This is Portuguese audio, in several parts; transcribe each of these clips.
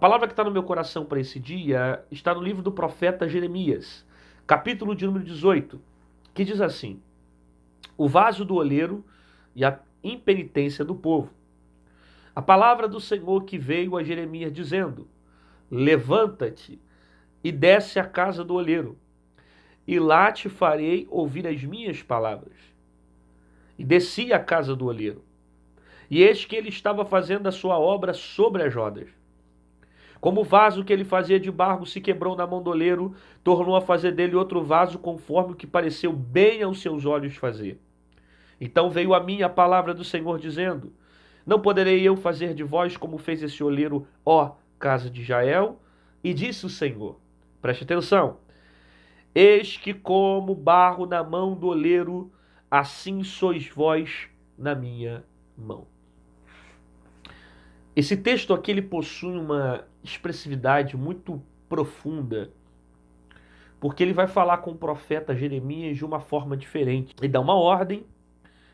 palavra que está no meu coração para esse dia está no livro do profeta Jeremias, capítulo de número 18, que diz assim: o vaso do oleiro e a impenitência do povo. A palavra do Senhor que veio a Jeremias dizendo: levanta-te e desce à casa do oleiro, e lá te farei ouvir as minhas palavras. E desci à casa do oleiro, e eis que ele estava fazendo a sua obra sobre as rodas. Como o vaso que ele fazia de barro se quebrou na mão do oleiro, tornou a fazer dele outro vaso conforme o que pareceu bem aos seus olhos fazer. Então veio a mim a palavra do Senhor dizendo: não poderei eu fazer de vós como fez esse oleiro, ó casa de Israel? E disse o Senhor, preste atenção: eis que como barro na mão do oleiro, assim sois vós na minha mão. Esse texto aqui ele possui uma expressividade muito profunda, porque ele vai falar com o profeta Jeremias de uma forma diferente. Ele dá uma ordem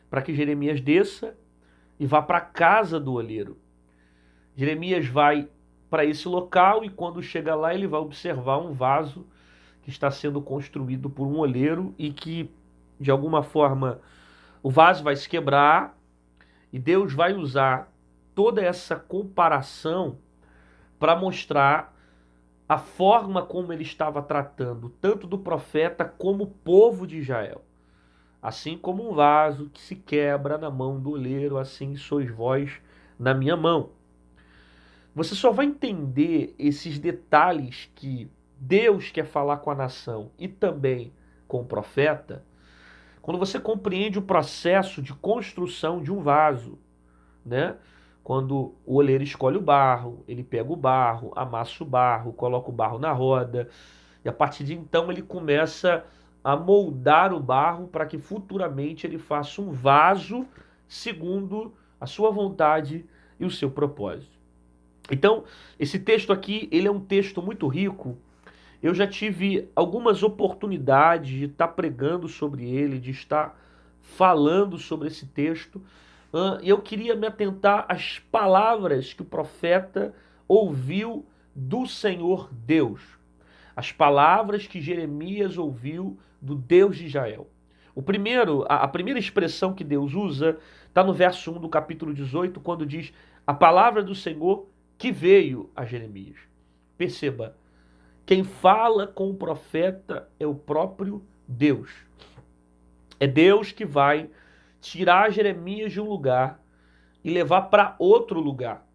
para que Jeremias desça e vá para a casa do oleiro. Jeremias vai para esse local e quando chega lá ele vai observar um vaso que está sendo construído por um oleiro e que, de alguma forma, o vaso vai se quebrar e Deus vai usar toda essa comparação para mostrar a forma como ele estava tratando tanto do profeta como o povo de Israel. Assim como um vaso que se quebra na mão do oleiro, assim sois vós na minha mão. Você só vai entender esses detalhes que Deus quer falar com a nação e também com o profeta quando você compreende o processo de construção de um vaso, né? Quando o oleiro escolhe o barro, ele pega o barro, amassa o barro, coloca o barro na roda, e a partir de então ele começa a moldar o barro para que futuramente ele faça um vaso segundo a sua vontade e o seu propósito. Então, esse texto aqui, ele é um texto muito rico. Eu já tive algumas oportunidades de estar pregando sobre ele, de estar falando sobre esse texto. E eu queria me atentar às palavras que o profeta ouviu do Senhor Deus. As palavras que Jeremias ouviu do Deus de Israel. A primeira expressão que Deus usa está no verso 1 do capítulo 18, quando diz: a palavra do Senhor que veio a Jeremias. Perceba, quem fala com o profeta é o próprio Deus. É Deus que vai tirar Jeremias de um lugar e levar para outro lugar.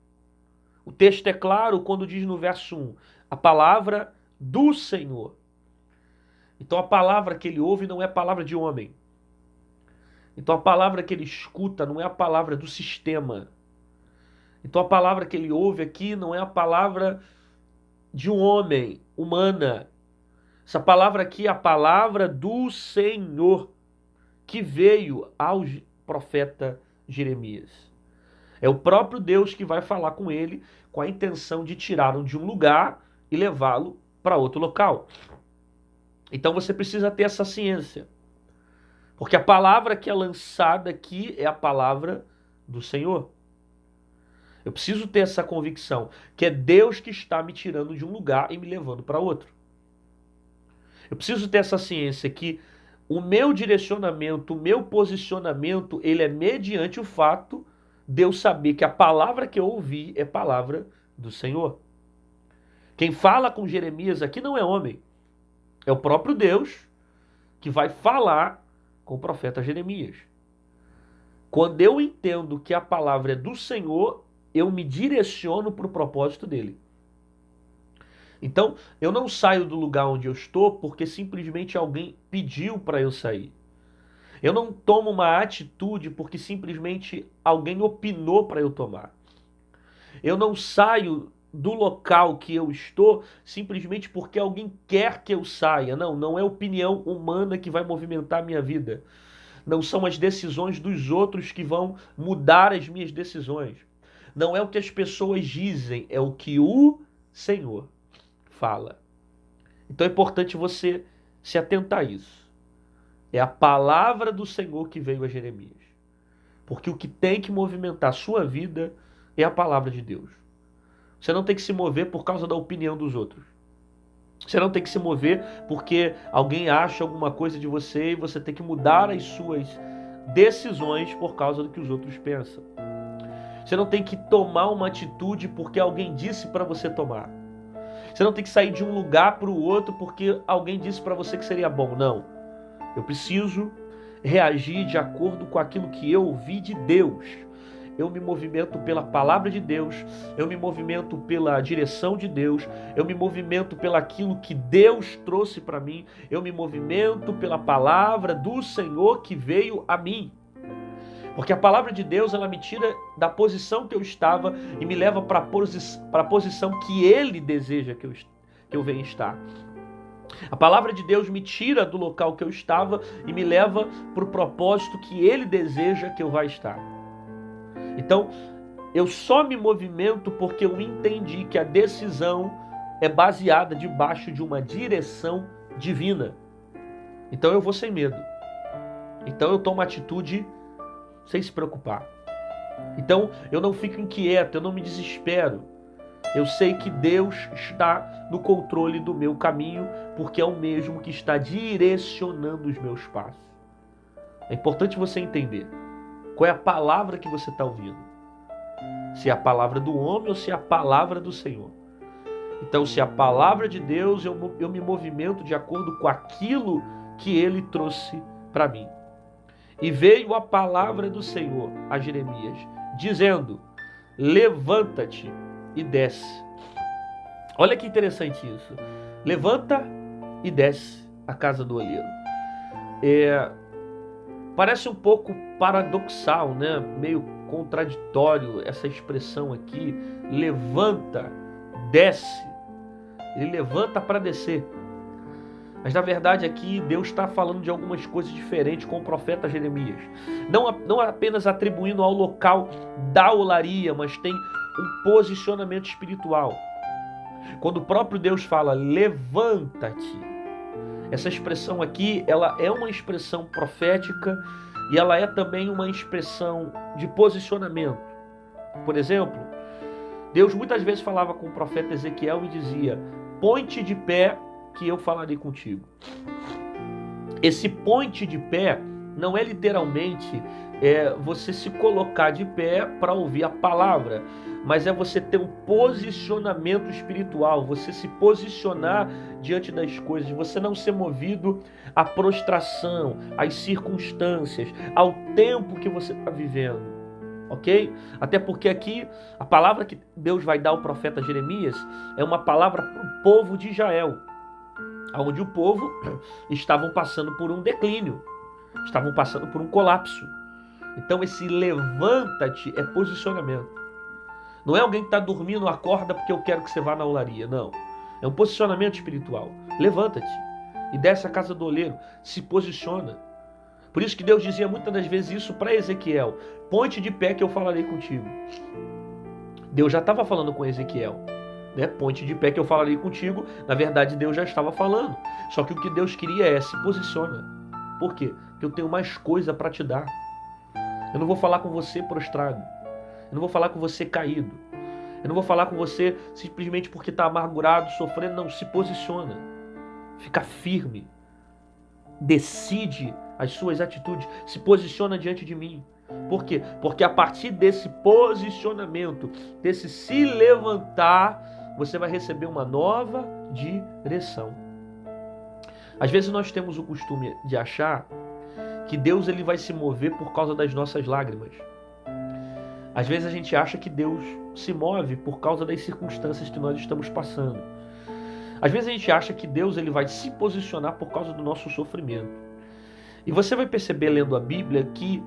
O texto é claro quando diz no verso 1, a palavra do Senhor. Então a palavra que ele ouve não é a palavra de homem. Então a palavra que ele escuta não é a palavra do sistema. Então a palavra que ele ouve aqui não é a palavra de um homem, humana. Essa palavra aqui é a palavra do Senhor que veio ao profeta Jeremias. É o próprio Deus que vai falar com ele com a intenção de tirá-lo de um lugar e levá-lo para outro local. Então você precisa ter essa ciência. Porque a palavra que é lançada aqui é a palavra do Senhor. Eu preciso ter essa convicção que é Deus que está me tirando de um lugar e me levando para outro. Eu preciso ter essa ciência que o meu direcionamento, o meu posicionamento, ele é mediante o fato de eu saber que a palavra que eu ouvi é palavra do Senhor. Quem fala com Jeremias aqui não é homem, é o próprio Deus que vai falar com o profeta Jeremias. Quando eu entendo que a palavra é do Senhor, eu me direciono para o propósito dele. Então, eu não saio do lugar onde eu estou porque simplesmente alguém pediu para eu sair. Eu não tomo uma atitude porque simplesmente alguém opinou para eu tomar. Eu não saio do local que eu estou simplesmente porque alguém quer que eu saia. Não, não é opinião humana que vai movimentar a minha vida. Não são as decisões dos outros que vão mudar as minhas decisões. Não é o que as pessoas dizem, é o que o Senhor fala. Então é importante você se atentar a isso. É a palavra do Senhor que veio a Jeremias. Porque o que tem que movimentar a sua vida é a palavra de Deus. Você não tem que se mover por causa da opinião dos outros. Você não tem que se mover porque alguém acha alguma coisa de você e você tem que mudar as suas decisões por causa do que os outros pensam. Você não tem que tomar uma atitude porque alguém disse para você tomar. Você não tem que sair de um lugar para o outro porque alguém disse para você que seria bom. Não. Eu preciso reagir de acordo com aquilo que eu ouvi de Deus. Eu me movimento pela palavra de Deus, eu me movimento pela direção de Deus, eu me movimento pelaquilo que Deus trouxe para mim, eu me movimento pela palavra do Senhor que veio a mim. Porque a palavra de Deus, ela me tira da posição que eu estava e me leva para a posição que Ele deseja que eu venha estar. A palavra de Deus me tira do local que eu estava e me leva para o propósito que Ele deseja que eu vá estar. Então, eu só me movimento porque eu entendi que a decisão é baseada debaixo de uma direção divina. Então eu vou sem medo. Então eu tomo atitude sem se preocupar. Então eu não fico inquieto, eu não me desespero. Eu sei que Deus está no controle do meu caminho, porque é o mesmo que está direcionando os meus passos. É importante você entender qual é a palavra que você está ouvindo. Se é a palavra do homem ou se é a palavra do Senhor. Então, se é a palavra de Deus, eu me movimento de acordo com aquilo que Ele trouxe para mim. E veio a palavra do Senhor a Jeremias, dizendo: levanta-te e desce. Olha que interessante isso. Levanta e desce a casa do oleiro. Parece um pouco paradoxal, né? Meio contraditório essa expressão aqui. Levanta, desce. Ele levanta para descer. Mas na verdade aqui Deus está falando de algumas coisas diferentes com o profeta Jeremias. Não apenas atribuindo ao local da olaria, mas tem um posicionamento espiritual. Quando o próprio Deus fala, levanta-te. Essa expressão aqui, ela é uma expressão profética e ela é também uma expressão de posicionamento. Por exemplo, Deus muitas vezes falava com o profeta Ezequiel e dizia: põe-te de pé que eu falarei contigo. Esse põe-te de pé não é literalmente você se colocar de pé para ouvir a palavra, mas é você ter um posicionamento espiritual, você se posicionar diante das coisas, você não ser movido à prostração, às circunstâncias, ao tempo que você está vivendo, ok? Até porque aqui a palavra que Deus vai dar ao profeta Jeremias é uma palavra para o povo de Israel, onde o povo estavam passando por um declínio, estavam passando por um colapso. Então esse levanta-te é posicionamento. Não é alguém que está dormindo, acorda porque eu quero que você vá na olaria. Não. É um posicionamento espiritual. Levanta-te e desce a casa do oleiro. Se posiciona. Por isso que Deus dizia muitas das vezes isso para Ezequiel: põe-te de pé que eu falarei contigo. Deus já estava falando com Ezequiel, né? Põe-te de pé que eu falarei contigo. Na verdade Deus já estava falando. Só que o que Deus queria é: se posiciona. Por quê? Porque eu tenho mais coisa para te dar. Eu não vou falar com você prostrado. Eu não vou falar com você caído. Eu não vou falar com você simplesmente porque está amargurado, sofrendo. Não, se posiciona. Fica firme. Decide as suas atitudes. Se posiciona diante de mim. Por quê? Porque a partir desse posicionamento, desse se levantar, você vai receber uma nova direção. Às vezes nós temos o costume de achar que Deus ele vai se mover por causa das nossas lágrimas. Às vezes a gente acha que Deus se move por causa das circunstâncias que nós estamos passando. Às vezes a gente acha que Deus ele vai se posicionar por causa do nosso sofrimento. E você vai perceber lendo a Bíblia que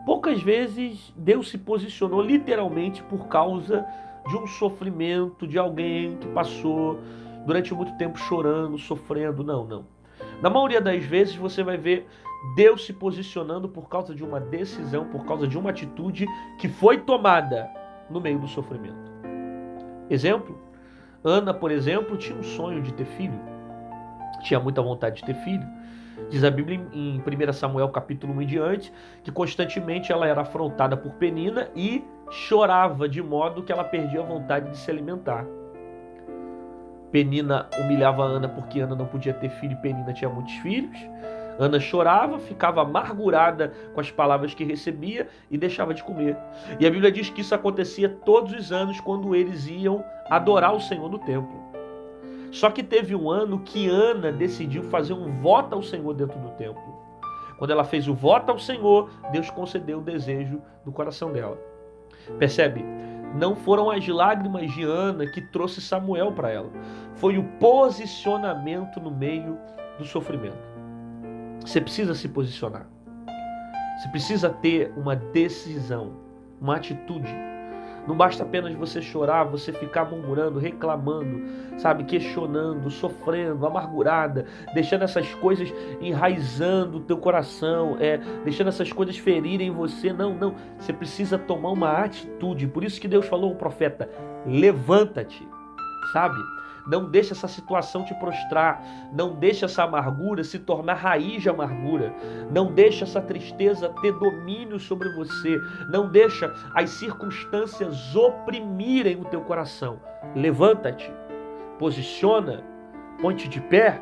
poucas vezes Deus se posicionou literalmente por causa de um sofrimento, de alguém que passou durante muito tempo chorando, sofrendo. Não. Na maioria das vezes você vai ver Deus se posicionando por causa de uma decisão, por causa de uma atitude que foi tomada no meio do sofrimento. Exemplo, Ana, por exemplo, tinha um sonho de ter filho. Tinha muita vontade de ter filho. Diz a Bíblia em 1 Samuel capítulo 1 em diante, que constantemente ela era afrontada por Penina e chorava de modo que ela perdia a vontade de se alimentar. Penina humilhava a Ana porque Ana não podia ter filho e Penina tinha muitos filhos. Ana chorava, ficava amargurada com as palavras que recebia e deixava de comer. E a Bíblia diz que isso acontecia todos os anos quando eles iam adorar o Senhor no templo. Só que teve um ano que Ana decidiu fazer um voto ao Senhor dentro do templo. Quando ela fez o voto ao Senhor, Deus concedeu o desejo do coração dela. Percebe? Não foram as lágrimas de Ana que trouxe Samuel para ela. Foi o posicionamento no meio do sofrimento. Você precisa se posicionar. Você precisa ter uma decisão, uma atitude. Não basta apenas você chorar, você ficar murmurando, reclamando, sabe, questionando, sofrendo, amargurada, deixando essas coisas enraizando o teu coração, deixando essas coisas ferirem você. Não. Você precisa tomar uma atitude. Por isso que Deus falou ao profeta: levanta-te, sabe? Não deixe essa situação te prostrar. Não deixe essa amargura se tornar raiz de amargura. Não deixe essa tristeza ter domínio sobre você. Não deixe as circunstâncias oprimirem o teu coração. Levanta-te, posiciona, põe-te de pé.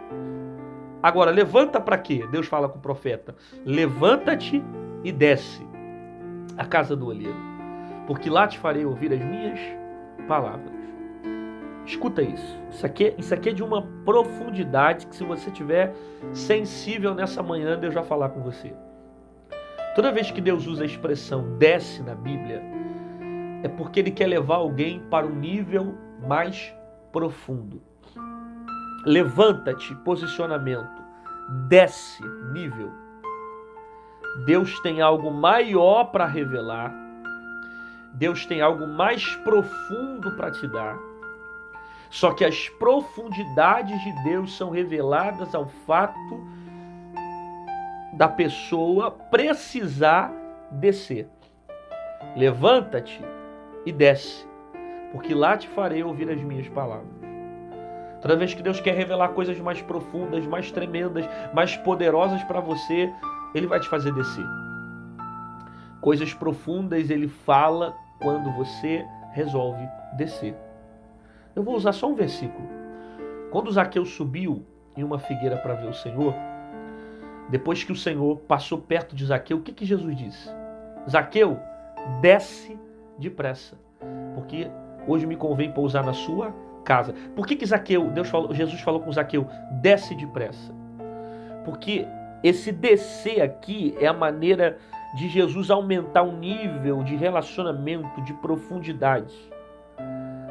Agora, levanta para quê? Deus fala com o profeta: levanta-te e desce à casa do olheiro, porque lá te farei ouvir as minhas palavras. Escuta isso. Isso aqui é de uma profundidade que, se você estiver sensível nessa manhã, Deus vai falar com você. Toda vez que Deus usa a expressão desce na Bíblia, é porque Ele quer levar alguém para um nível mais profundo. Levanta-te, posicionamento. Desce, nível. Deus tem algo maior para revelar. Deus tem algo mais profundo para te dar. Só que as profundidades de Deus são reveladas ao fato da pessoa precisar descer. Levanta-te e desce, porque lá te farei ouvir as minhas palavras. Toda vez que Deus quer revelar coisas mais profundas, mais tremendas, mais poderosas para você, Ele vai te fazer descer. Coisas profundas Ele fala quando você resolve descer. Eu vou usar só um versículo. Quando Zaqueu subiu em uma figueira para ver o Senhor, depois que o Senhor passou perto de Zaqueu, o que Jesus disse? Zaqueu, desce depressa, porque hoje me convém pousar na sua casa. Por que Zaqueu, Jesus falou com Zaqueu, desce depressa? Porque esse descer aqui é a maneira de Jesus aumentar o nível de relacionamento, de profundidade.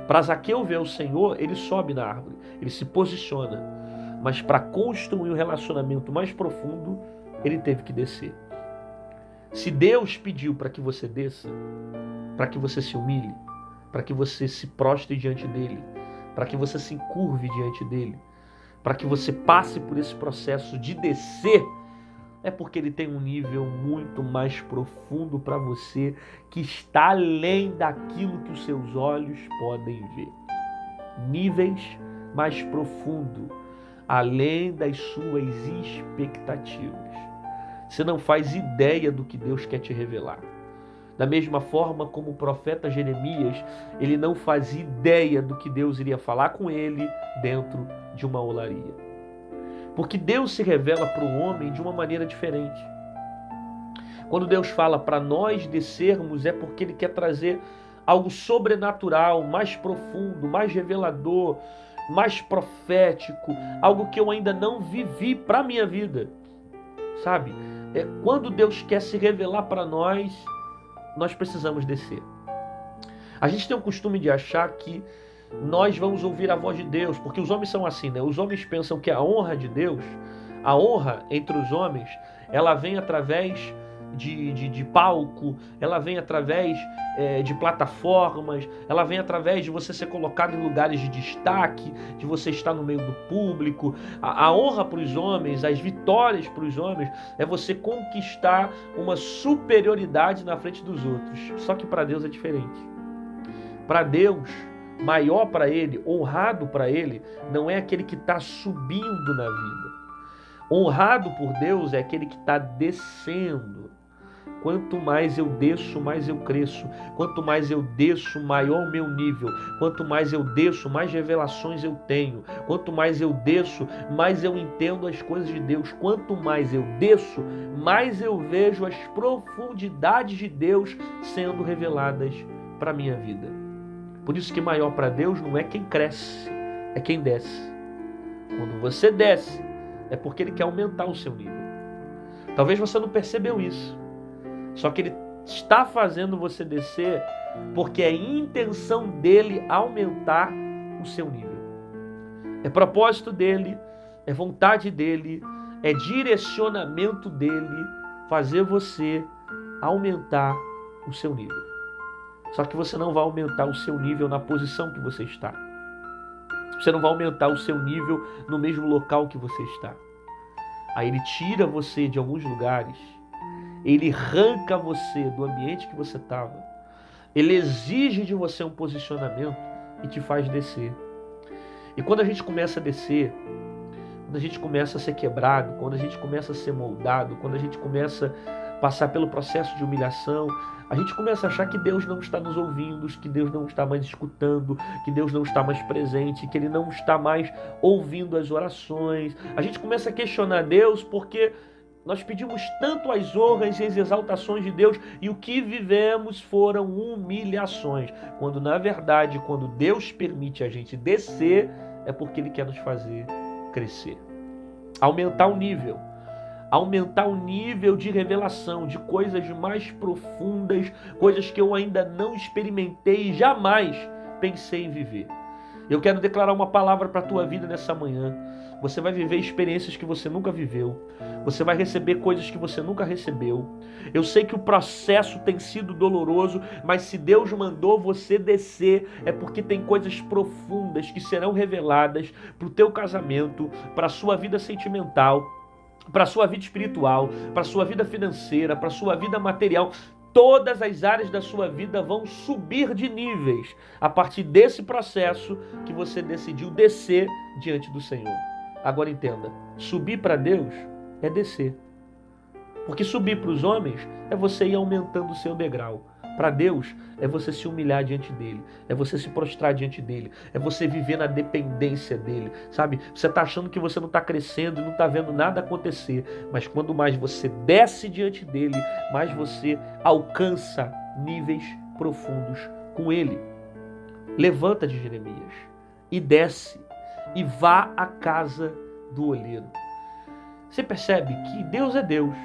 Para Zaqueu ver o Senhor, ele sobe na árvore, ele se posiciona. Mas para construir um relacionamento mais profundo, ele teve que descer. Se Deus pediu para que você desça, para que você se humilhe, para que você se prostre diante dele, para que você se encurve diante dele, para que você passe por esse processo de descer, é porque ele tem um nível muito mais profundo para você, que está além daquilo que os seus olhos podem ver. Níveis mais profundos, além das suas expectativas. Você não faz ideia do que Deus quer te revelar. Da mesma forma como o profeta Jeremias, ele não fazia ideia do que Deus iria falar com ele dentro de uma olaria. Porque Deus se revela para o homem de uma maneira diferente. Quando Deus fala para nós descermos, é porque Ele quer trazer algo sobrenatural, mais profundo, mais revelador, mais profético, algo que eu ainda não vivi para a minha vida. Sabe? Quando Deus quer se revelar para nós, nós precisamos descer. A gente tem o costume de achar que nós vamos ouvir a voz de Deus, porque os homens são assim, né? Os homens pensam que a honra de Deus, a honra entre os homens, ela vem através de palco, ela vem através de plataformas, ela vem através de você ser colocado em lugares de destaque, de você estar no meio do público. A honra para os homens, as vitórias para os homens, é você conquistar uma superioridade na frente dos outros. Só que para Deus é diferente. Para Deus, maior para Ele, honrado para Ele, não é aquele que está subindo na vida. Honrado por Deus é aquele que está descendo. Quanto mais eu desço, mais eu cresço. Quanto mais eu desço, maior o meu nível. Quanto mais eu desço, mais revelações eu tenho. Quanto mais eu desço, mais eu entendo as coisas de Deus. Quanto mais eu desço, mais eu vejo as profundidades de Deus sendo reveladas para a minha vida. Por isso que maior para Deus não é quem cresce, é quem desce. Quando você desce, é porque Ele quer aumentar o seu nível. Talvez você não percebeu isso. Só que Ele está fazendo você descer porque é intenção dEle aumentar o seu nível. É propósito dEle, é vontade dEle, é direcionamento dEle fazer você aumentar o seu nível. Só que você não vai aumentar o seu nível na posição que você está. Você não vai aumentar o seu nível no mesmo local que você está. Aí Ele tira você de alguns lugares. Ele arranca você do ambiente que você estava. Ele exige de você um posicionamento e te faz descer. E quando a gente começa a descer, quando a gente começa a ser quebrado, quando a gente começa a ser moldado, quando a gente começa a passar pelo processo de humilhação, a gente começa a achar que Deus não está nos ouvindo, que Deus não está mais escutando, que Deus não está mais presente, que Ele não está mais ouvindo as orações. A gente começa a questionar Deus porque nós pedimos tanto as honras e as exaltações de Deus e o que vivemos foram humilhações. Quando na verdade, quando Deus permite a gente descer, é porque Ele quer nos fazer crescer. Aumentar o nível. Aumentar o nível de revelação, de coisas mais profundas, coisas que eu ainda não experimentei e jamais pensei em viver. Eu quero declarar uma palavra para a tua vida nessa manhã. Você vai viver experiências que você nunca viveu. Você vai receber coisas que você nunca recebeu. Eu sei que o processo tem sido doloroso, mas se Deus mandou você descer, é porque tem coisas profundas que serão reveladas para o teu casamento, para a sua vida sentimental, para a sua vida espiritual, para a sua vida financeira, para a sua vida material. Todas as áreas da sua vida vão subir de níveis a partir desse processo que você decidiu descer diante do Senhor. Agora entenda, subir para Deus é descer. Porque subir para os homens é você ir aumentando o seu degrau. Para Deus é você se humilhar diante dele, é você se prostrar diante dele, é você viver na dependência dele, sabe? Você está achando que você não está crescendo e não está vendo nada acontecer, mas quando mais você desce diante dele, mais você alcança níveis profundos com ele. Levanta de Jeremias e desce e vá à casa do olheiro. Você percebe que Deus é Deus.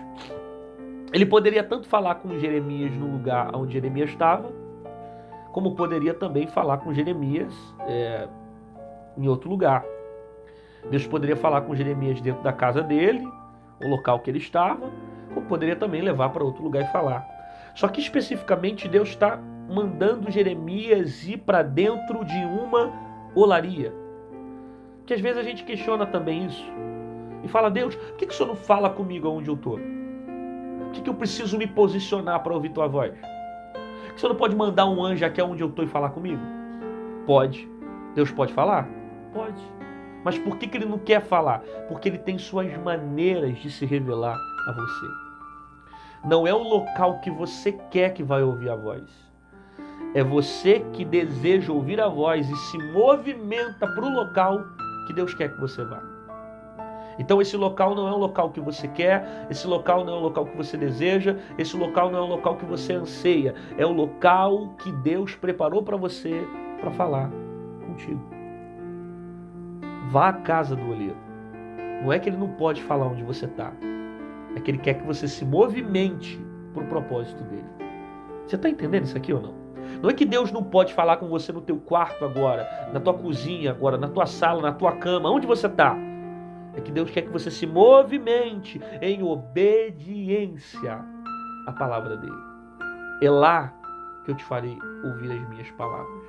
Ele poderia tanto falar com Jeremias no lugar onde Jeremias estava, como poderia também falar com Jeremias em outro lugar. Deus poderia falar com Jeremias dentro da casa dele, o local que ele estava, ou poderia também levar para outro lugar e falar. Só que especificamente Deus está mandando Jeremias ir para dentro de uma olaria. Que às vezes a gente questiona também isso. E fala, Deus, por que o Senhor não fala comigo onde eu estou? Por que eu preciso me posicionar para ouvir tua voz? O Senhor não pode mandar um anjo aqui onde eu estou e falar comigo? Pode. Deus pode falar? Pode. Mas por que Ele não quer falar? Porque Ele tem suas maneiras de se revelar a você. Não é o local que você quer que vai ouvir a voz. É você que deseja ouvir a voz e se movimenta para o local que Deus quer que você vá. Então esse local não é um local que você quer, esse local não é um local que você deseja, esse local não é um local que você anseia, é o local que Deus preparou para você para falar contigo. Vá à casa do olheiro. Não é que ele não pode falar onde você está, é que ele quer que você se movimente para o propósito dele. Você está entendendo isso aqui ou não? Não é que Deus não pode falar com você no teu quarto agora, na tua cozinha agora, na tua sala, na tua cama, onde você está. É que Deus quer que você se movimente em obediência à palavra dele. É lá que eu te farei ouvir as minhas palavras.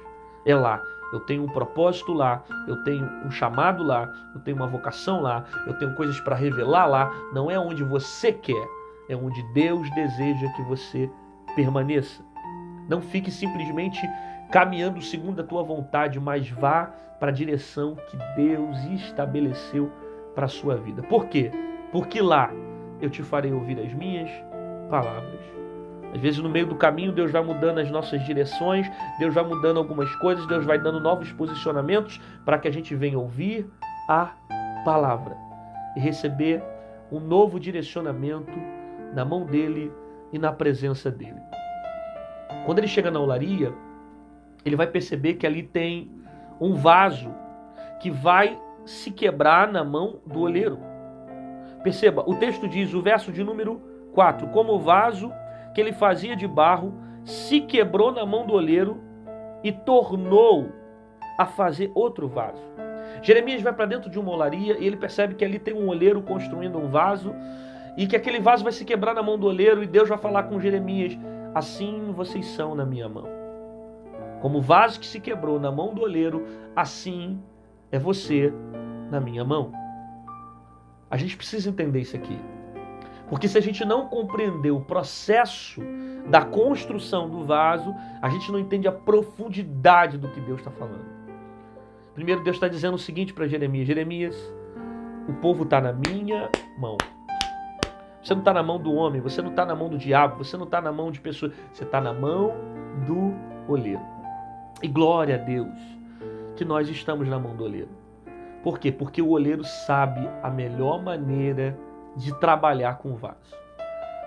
É lá. Eu tenho um propósito lá, eu tenho um chamado lá, eu tenho uma vocação lá, eu tenho coisas para revelar lá. Não é onde você quer, é onde Deus deseja que você permaneça. Não fique simplesmente caminhando segundo a tua vontade, mas vá para a direção que Deus estabeleceu para a sua vida. Por quê? Porque lá eu te farei ouvir as minhas palavras. Às vezes no meio do caminho Deus vai mudando as nossas direções, Deus vai mudando algumas coisas, Deus vai dando novos posicionamentos para que a gente venha ouvir a palavra e receber um novo direcionamento na mão dele e na presença dele. Quando ele chega na olaria, ele vai perceber que ali tem um vaso que vai se quebrar na mão do oleiro. Perceba, o texto diz, o verso de número 4, como o vaso que ele fazia de barro se quebrou na mão do oleiro e tornou a fazer outro vaso. Jeremias vai para dentro de uma olaria e ele percebe que ali tem um oleiro construindo um vaso e que aquele vaso vai se quebrar na mão do oleiro e Deus vai falar com Jeremias, assim vocês são na minha mão. Como o vaso que se quebrou na mão do oleiro, assim é você na minha mão. A gente precisa entender isso aqui. Porque se a gente não compreender o processo da construção do vaso, a gente não entende a profundidade do que Deus está falando. Primeiro, Deus está dizendo o seguinte para Jeremias. Jeremias, o povo está na minha mão. Você não está na mão do homem, você não está na mão do diabo, você não está na mão de pessoas. Você está na mão do oleiro. E glória a Deus que nós estamos na mão do oleiro. Por quê? Porque o oleiro sabe a melhor maneira de trabalhar com o vaso.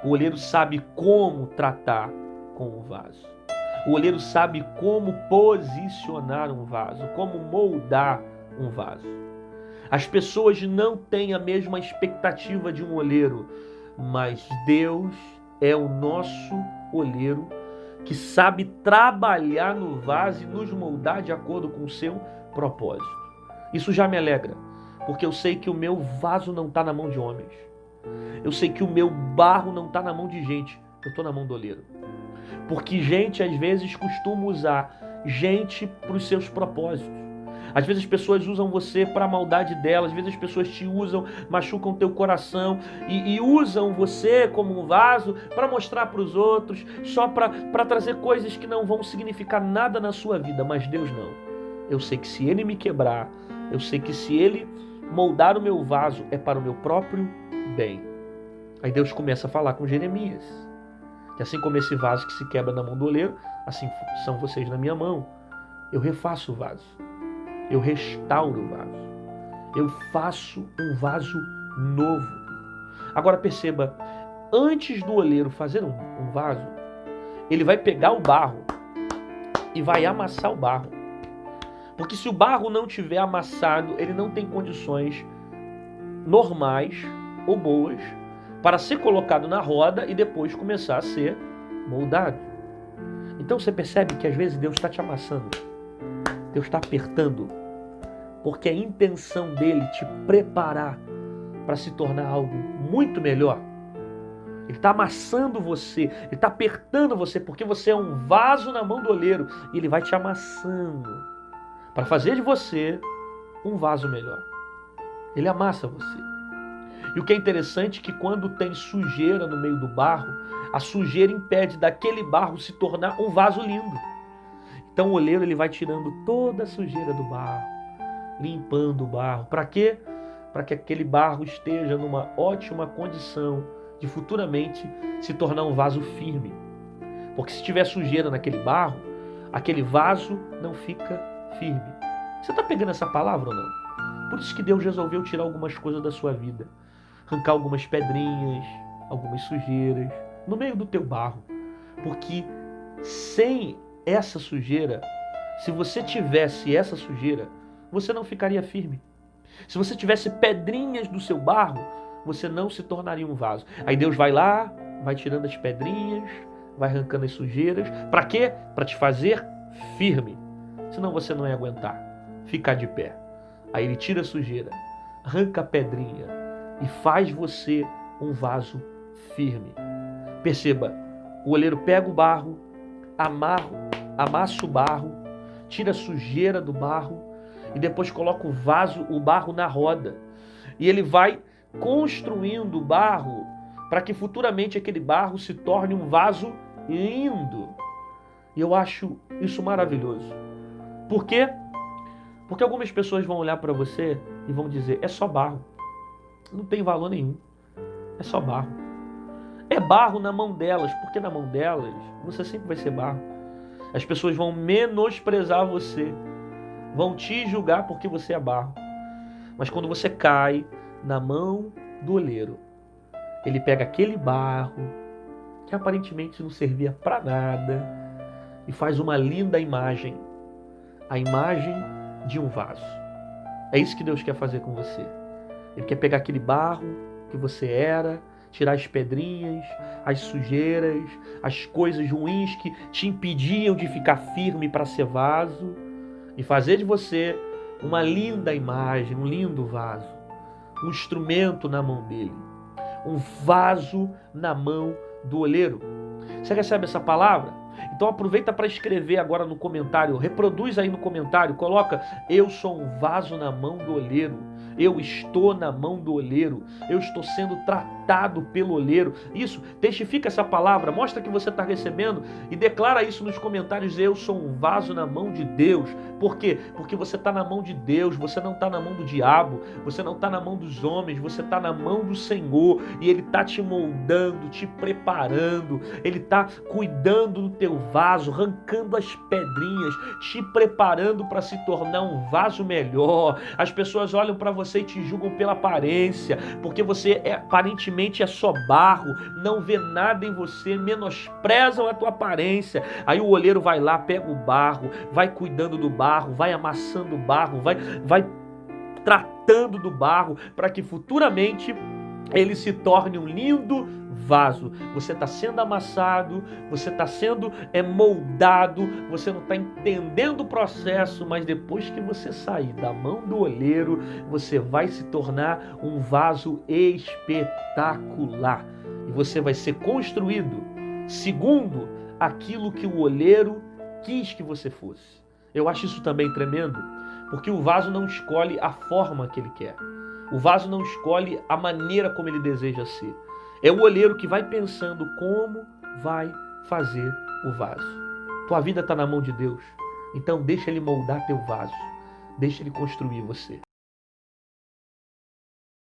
O oleiro sabe como tratar com o vaso. O oleiro sabe como posicionar um vaso, como moldar um vaso. As pessoas não têm a mesma expectativa de um oleiro, mas Deus é o nosso oleiro que sabe trabalhar no vaso e nos moldar de acordo com o seu propósito. Isso já me alegra, porque eu sei que o meu vaso não está na mão de homens. Eu sei que o meu barro não está na mão de gente, eu estou na mão do oleiro. Porque gente, às vezes, costuma usar gente para os seus propósitos. Às vezes as pessoas usam você para a maldade delas, às vezes as pessoas te usam, machucam teu coração e usam você como um vaso para mostrar para os outros, só para trazer coisas que não vão significar nada na sua vida, mas Deus não. Eu sei que se Ele me quebrar, eu sei que se Ele moldar o meu vaso, é para o meu próprio bem. Aí Deus começa a falar com Jeremias, que assim como esse vaso que se quebra na mão do oleiro, assim são vocês na minha mão. Eu refaço o vaso, eu restauro o vaso, eu faço um vaso novo. Agora perceba, antes do oleiro fazer um vaso, ele vai pegar o barro e vai amassar o barro. Porque se o barro não tiver amassado, ele não tem condições normais ou boas para ser colocado na roda e depois começar a ser moldado. Então você percebe que às vezes Deus está te amassando, Deus está apertando, porque a intenção dele te preparar para se tornar algo muito melhor. Ele está amassando você, ele está apertando você, porque você é um vaso na mão do oleiro e ele vai te amassando para fazer de você um vaso melhor. Ele amassa você. E o que é interessante é que quando tem sujeira no meio do barro, a sujeira impede daquele barro se tornar um vaso lindo. Então o oleiro ele vai tirando toda a sujeira do barro, limpando o barro. Para quê? Para que aquele barro esteja numa ótima condição de futuramente se tornar um vaso firme. Porque se tiver sujeira naquele barro, aquele vaso não fica firme. Você está pegando essa palavra ou não? Por isso que Deus resolveu tirar algumas coisas da sua vida. Arrancar algumas pedrinhas, algumas sujeiras no meio do teu barro. Porque sem essa sujeira, se você tivesse essa sujeira, você não ficaria firme. Se você tivesse pedrinhas do seu barro, você não se tornaria um vaso. Aí Deus vai lá, vai tirando as pedrinhas, vai arrancando as sujeiras. Para quê? Para te fazer firme. Senão você não ia aguentar ficar de pé. Aí ele tira a sujeira, arranca a pedrinha e faz você um vaso firme. Perceba, o oleiro pega o barro, amassa o barro, tira a sujeira do barro e depois coloca o barro na roda. E ele vai construindo o barro para que futuramente aquele barro se torne um vaso lindo. E eu acho isso maravilhoso. Por quê? Porque algumas pessoas vão olhar para você e vão dizer, é só barro. Não tem valor nenhum. É só barro. é barro na mão delas, porque na mão delas você sempre vai ser barro. As pessoas vão menosprezar você, vão te julgar porque você é barro. Mas quando você cai na mão do oleiro, ele pega aquele barro que aparentemente não servia para nada e faz uma linda imagem, a imagem de um vaso. É isso que Deus quer fazer com você. Ele quer pegar aquele barro que você era, tirar as pedrinhas, as sujeiras, as coisas ruins que te impediam de ficar firme para ser vaso e fazer de você uma linda imagem, um lindo vaso, um instrumento na mão dele, um vaso na mão do oleiro. Você recebe essa palavra? Então aproveita para escrever agora no comentário, reproduz aí no comentário, coloca: eu sou um vaso na mão do oleiro, eu estou na mão do oleiro, eu estou sendo tratado pelo oleiro. Isso, testifica essa palavra, mostra que você está recebendo e declara isso nos comentários: eu sou um vaso na mão de Deus. Por quê? Porque você está na mão de Deus, você não está na mão do diabo, você não está na mão dos homens, você está na mão do Senhor e Ele está te moldando, te preparando, Ele está cuidando do teu vaso, arrancando as pedrinhas, te preparando para se tornar um vaso melhor. As pessoas olham para você e te julgam pela aparência, porque você aparentemente é só barro, não vê nada em você, menosprezam a tua aparência. Aí o oleiro vai lá, pega o barro, vai cuidando do barro, vai amassando o barro, vai tratando do barro, para que futuramente ele se torne um lindo vaso. Você está sendo amassado, você está sendo moldado, você não está entendendo o processo, mas depois que você sair da mão do oleiro, você vai se tornar um vaso espetacular. E você vai ser construído segundo aquilo que o oleiro quis que você fosse. Eu acho isso também tremendo, porque o vaso não escolhe a forma que ele quer. O vaso não escolhe a maneira como ele deseja ser. É o oleiro que vai pensando como vai fazer o vaso. Tua vida está na mão de Deus. Então deixa Ele moldar teu vaso. Deixa Ele construir você.